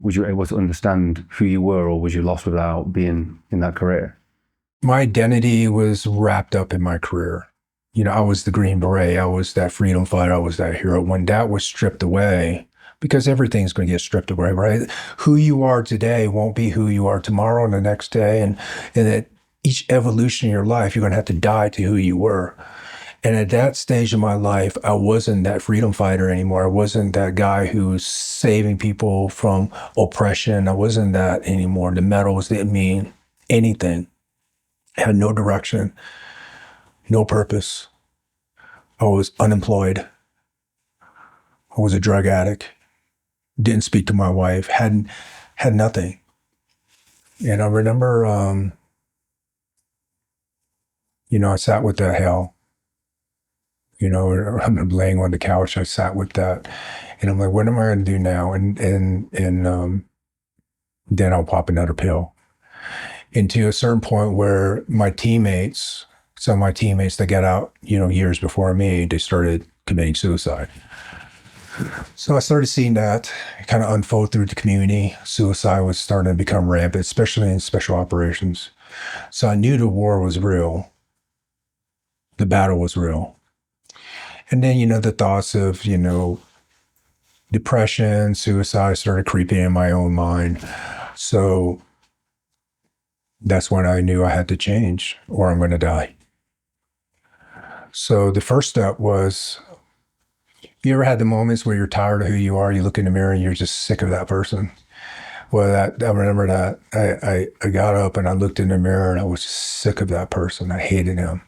Was you able to understand who you were, or was you lost without being in that career? My identity was wrapped up in my career. I was the Green Beret. I was that freedom fighter. I was that hero. When that was stripped away, because everything's going to get stripped away, right? Who you are today won't be who you are tomorrow and the next day. And at each evolution in your life, you're going to have to die to who you were. And at that stage of my life, I wasn't that freedom fighter anymore. I wasn't that guy who was saving people from oppression. I wasn't that anymore. The medals didn't mean anything. I had no direction, no purpose. I was unemployed. I was a drug addict. Didn't speak to my wife. Had nothing. And I remember, I sat with that hell. I'm laying on the couch. I sat with that, and I'm like, what am I going to do now? And then I'll pop another pill. And to a certain point where some of my teammates that got out, years before me, they started committing suicide. So I started seeing that kind of unfold through the community. Suicide was starting to become rampant, especially in special operations. So I knew the war was real. The battle was real. And then, the thoughts of, depression, suicide started creeping in my own mind. So that's when I knew I had to change or I'm going to die. So the first step was, you ever had the moments where you're tired of who you are? You look in the mirror and you're just sick of that person. Well, I remember that I got up and I looked in the mirror and I was just sick of that person. I hated him.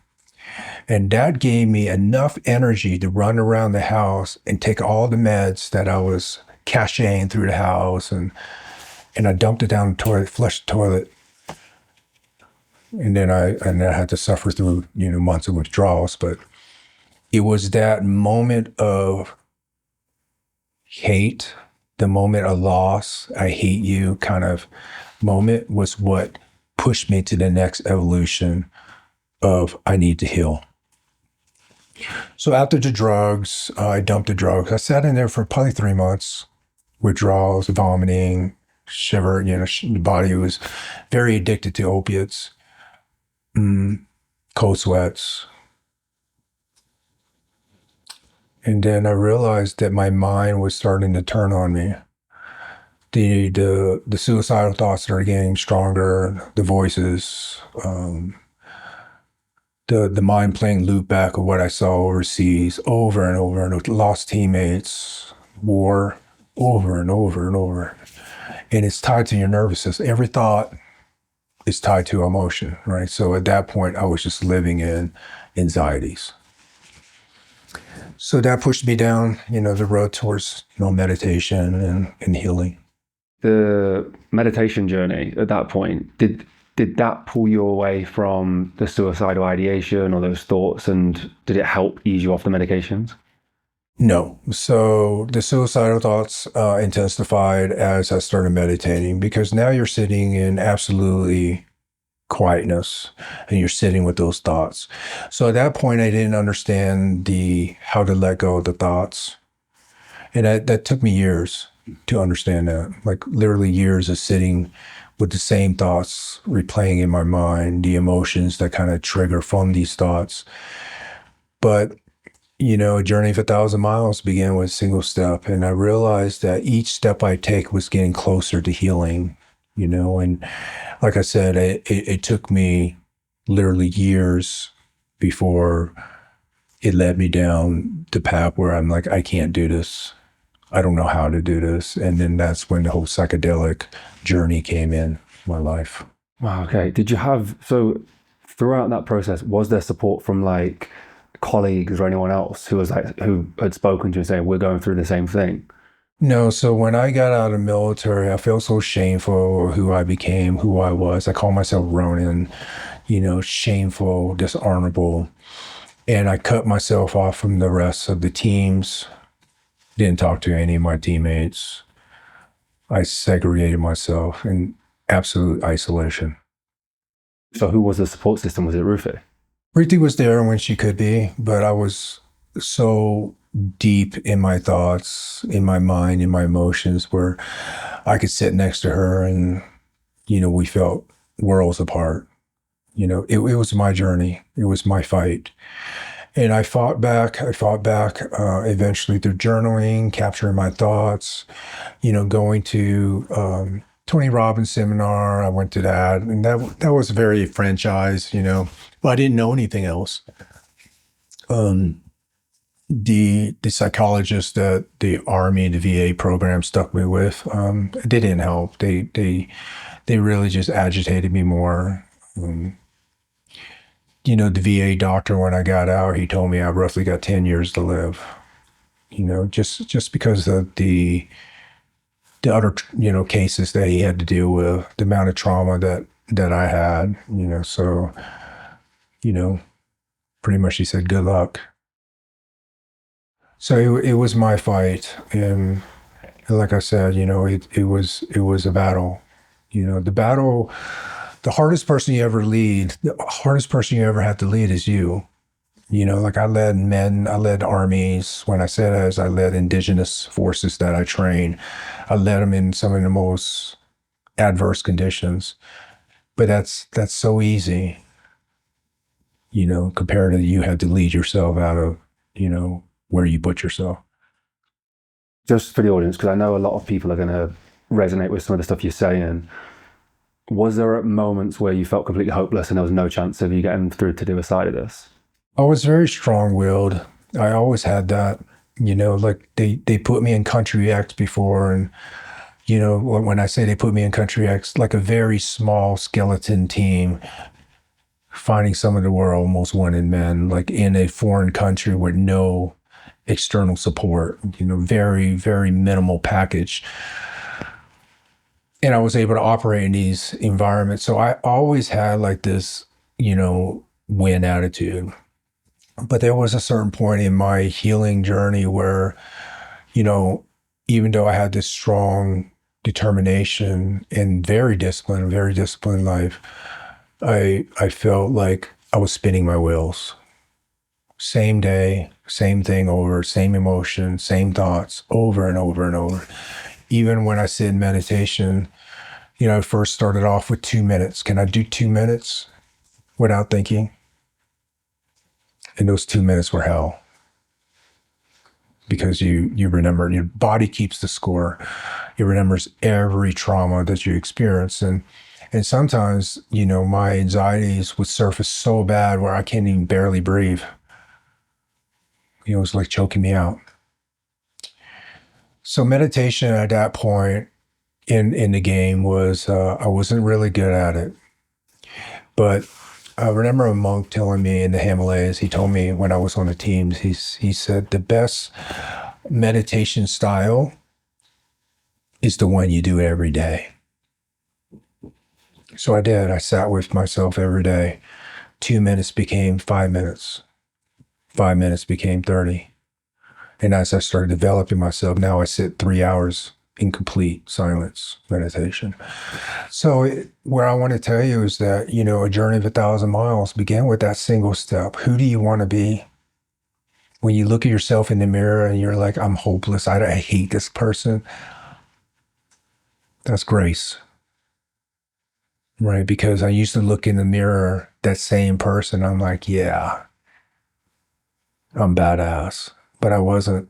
And that gave me enough energy to run around the house and take all the meds that I was caching through the house, and I dumped it down the toilet, flushed the toilet. And then I had to suffer through, months of withdrawals. But it was that moment of hate, the moment of loss, I hate you kind of moment was what pushed me to the next evolution of I need to heal. So after the drugs, I dumped the drugs. I sat in there for probably 3 months, withdrawals, vomiting, shiver, the body was very addicted to opiates, cold sweats. And then I realized that my mind was starting to turn on me. The suicidal thoughts started getting stronger, the voices, the mind playing loop back of what I saw overseas over and over, and lost teammates, war, over and over and over. And it's tied to your nervous system. Every thought is tied to emotion, right? So at that point, I was just living in anxieties. So that pushed me down, the road towards, meditation and healing. The meditation journey at that point, did that pull you away from the suicidal ideation or those thoughts, and did it help ease you off the medications? No. So the suicidal thoughts intensified as I started meditating, because now you're sitting in absolutely quietness and you're sitting with those thoughts. So at that point, I didn't understand how to let go of the thoughts. And that took me years to understand that, like literally years of sitting with the same thoughts replaying in my mind, the emotions that kind of trigger from these thoughts. But, a journey of 1,000 miles began with a single step. And I realized that each step I take was getting closer to healing, and like I said, it took me literally years before it led me down the path where I'm like, I can't do this. I don't know how to do this. And then that's when the whole psychedelic journey came in my life. Wow, okay. So throughout that process, was there support from like colleagues or anyone else who had spoken to you and saying, we're going through the same thing? No, so when I got out of the military, I felt so shameful of who I became, who I was. I call myself Ronin, shameful, dishonorable. And I cut myself off from the rest of the teams. Didn't talk to any of my teammates. I segregated myself in absolute isolation. So who was the support system? Was it Ruthie? Ruthie was there when she could be, but I was so deep in my thoughts, in my mind, in my emotions, where I could sit next to her and, we felt worlds apart. It was my journey. It was my fight. And I fought back eventually through journaling, capturing my thoughts, going to Tony Robbins seminar. I went to that, and that was very franchise, but I didn't know anything else. Um, the psychologist that the Army and the VA program stuck me with, they didn't help. They really just agitated me more. Um, the VA doctor, when I got out, he told me I roughly got 10 years to live. Just because of the other cases that he had to deal with, the amount of trauma that I had. So pretty much he said good luck. So it was my fight, and like I said, it was a battle. The battle. The hardest person you ever lead, the hardest person you ever have to lead is you. Like I led men, I led armies. When I said as I led indigenous forces that I trained, I led them in some of the most adverse conditions. But that's so easy, compared to you had to lead yourself out of, where you put yourself. Just for the audience, because I know a lot of people are going to resonate with some of the stuff you're saying. Was there moments where you felt completely hopeless and there was no chance of you getting through to the other side of this? I was very strong-willed. I always had that, like they put me in Country X before, and when I say they put me in Country X, like a very small skeleton team, finding some of the world's most wanted men, like in a foreign country with no external support, very, very minimal package. And I was able to operate in these environments. So I always had like this, win attitude. But there was a certain point in my healing journey where, even though I had this strong determination and very disciplined life, I felt like I was spinning my wheels. Same day, same thing over, same emotion, same thoughts over and over and over. Even when I sit in meditation, I first started off with 2 minutes. Can I do 2 minutes without thinking? And those 2 minutes were hell. Because you remember, your body keeps the score. It remembers every trauma that you experience. And sometimes, my anxieties would surface so bad where I can't even barely breathe. It was like choking me out. So meditation at that point in the game was, I wasn't really good at it. But I remember a monk telling me in the Himalayas, he told me when I was on the teams, he said, the best meditation style is the one you do every day. So I did. I sat with myself every day. 2 minutes became 5 minutes. 5 minutes became 30. And as I started developing myself, now I sit 3 hours in complete silence meditation. So what I want to tell you is that, a journey of 1,000 miles began with that single step. Who do you want to be? When you look at yourself in the mirror and you're like, I'm hopeless, I hate this person. That's grace, right? Because I used to look in the mirror, that same person, I'm like, yeah, I'm badass, but I wasn't.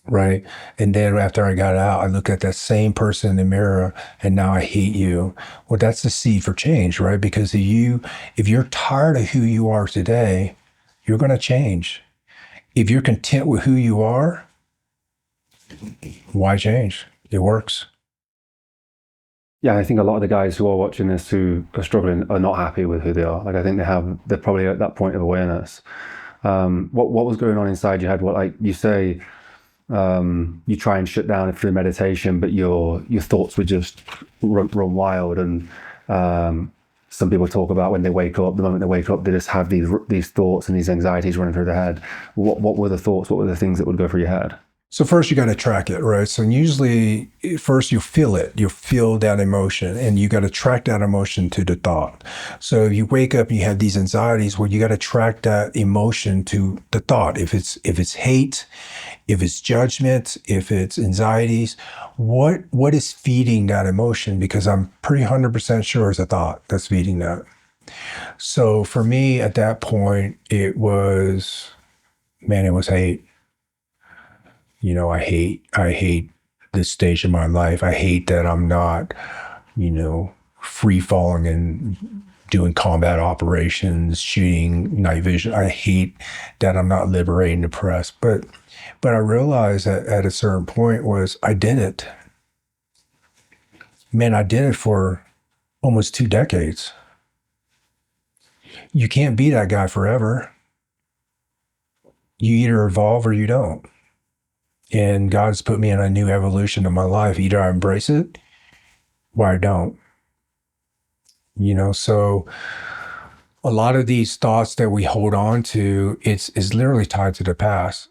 Right. And then after I got out, I look at that same person in the mirror and now I hate you. Well, that's the seed for change, right? Because if you're tired of who you are today, you're going to change. If you're content with who you are, why change? It works. Yeah, I think a lot of the guys who are watching this who are struggling are not happy with who they are. Like I think they're probably at that point of awareness. What was going on inside your head? What, like you say, you try and shut down through meditation, but your thoughts would just run wild. And some people talk about when they wake up, the moment they wake up, they just have these thoughts and these anxieties running through their head. What were the thoughts? What were the things that would go through your head? So first you got to track it, right? So usually first you feel it, you feel that emotion, and you got to track that emotion to the thought. So if you wake up and you have these anxieties, well, you got to track that emotion to the thought. If it's hate, if it's judgment, if it's anxieties, what is feeding that emotion? Because I'm pretty 100% sure it's a thought that's feeding that. So for me at that point, it was, man, it was hate. I hate this stage of my life. I hate that I'm not, free falling and doing combat operations, shooting night vision. I hate that I'm not liberating the press. But I realized that at a certain point was I did it. Man, I did it for almost 2 decades. You can't be that guy forever. You either evolve or you don't. And God's put me in a new evolution of my life. Either I embrace it or I don't. So a lot of these thoughts that we hold on to, it's literally tied to the past.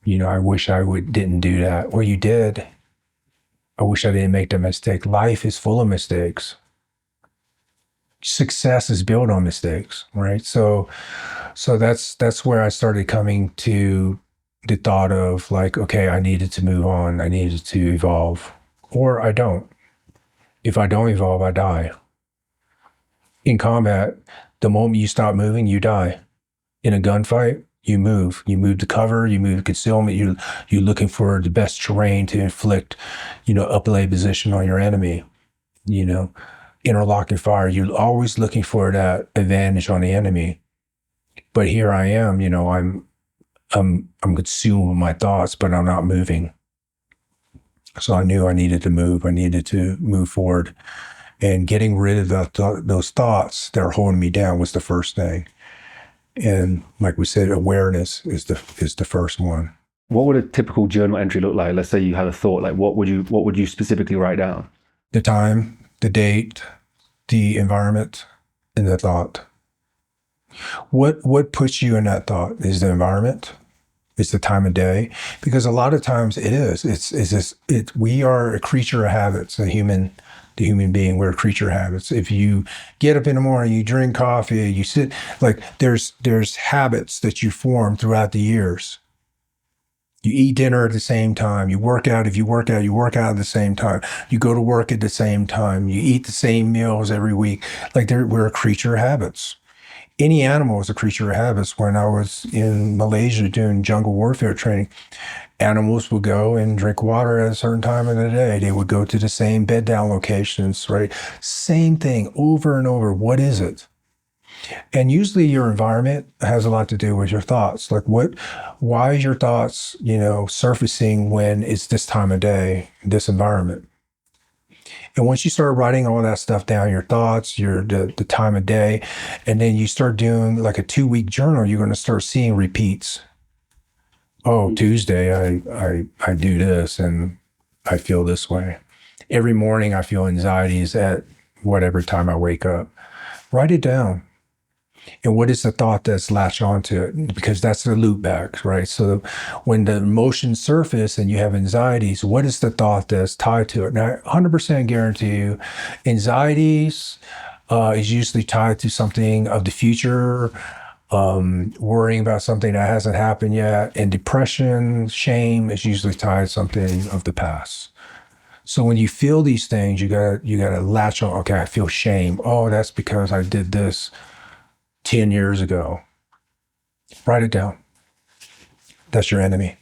I wish didn't do that. Well, you did. I wish I didn't make that mistake. Life is full of mistakes. Success is built on mistakes, right? So that's where I started coming to the thought of like, okay, I needed to move on. I needed to evolve, or I don't. If I don't evolve, I die. In combat, the moment you stop moving, you die. In a gunfight, you move. You move to cover, you move to concealment. You're looking for the best terrain to inflict, uplay position on your enemy. Interlocking fire. You're always looking for that advantage on the enemy. But here I am. I'm consumed with my thoughts, but I'm not moving. So I knew I needed to move. I needed to move forward. And getting rid of those thoughts that are holding me down was the first thing. And like we said, awareness is the first one. What would a typical journal entry look like? Let's say you had a thought, like what would you specifically write down? The time, the date, the environment, and the thought. What puts you in that thought? Is the environment? It's the time of day? Because a lot of times it is. We are a creature of habits, the human being. We're a creature of habits. If you get up in the morning, you drink coffee, you sit, like there's habits that you form throughout the years. You eat dinner at the same time. You work out. If you work out, you work out at the same time. You go to work at the same time. You eat the same meals every week. We're a creature of habits. Any animal is a creature of habits. When I was in Malaysia doing jungle warfare training, animals would go and drink water at a certain time of the day. They would go to the same bed down locations, right? Same thing over and over. What is it? And usually your environment has a lot to do with your thoughts. Why is your thoughts, surfacing when it's this time of day, this environment? And once you start writing all that stuff down, your thoughts, the time of day, and then you start doing like a 2-week journal, you're going to start seeing repeats. Oh, Tuesday, I do this and I feel this way. Every morning I feel anxieties at whatever time I wake up. Write it down. And what is the thought that's latched onto it? Because that's the loop back, right? So when the emotions surface and you have anxieties, what is the thought that's tied to it? Now, 100% guarantee you, anxieties is usually tied to something of the future, worrying about something that hasn't happened yet. And depression, shame is usually tied to something of the past. So when you feel these things, you gotta latch on, okay, I feel shame. Oh, that's because I did this 10 years ago. Write it down. That's your enemy.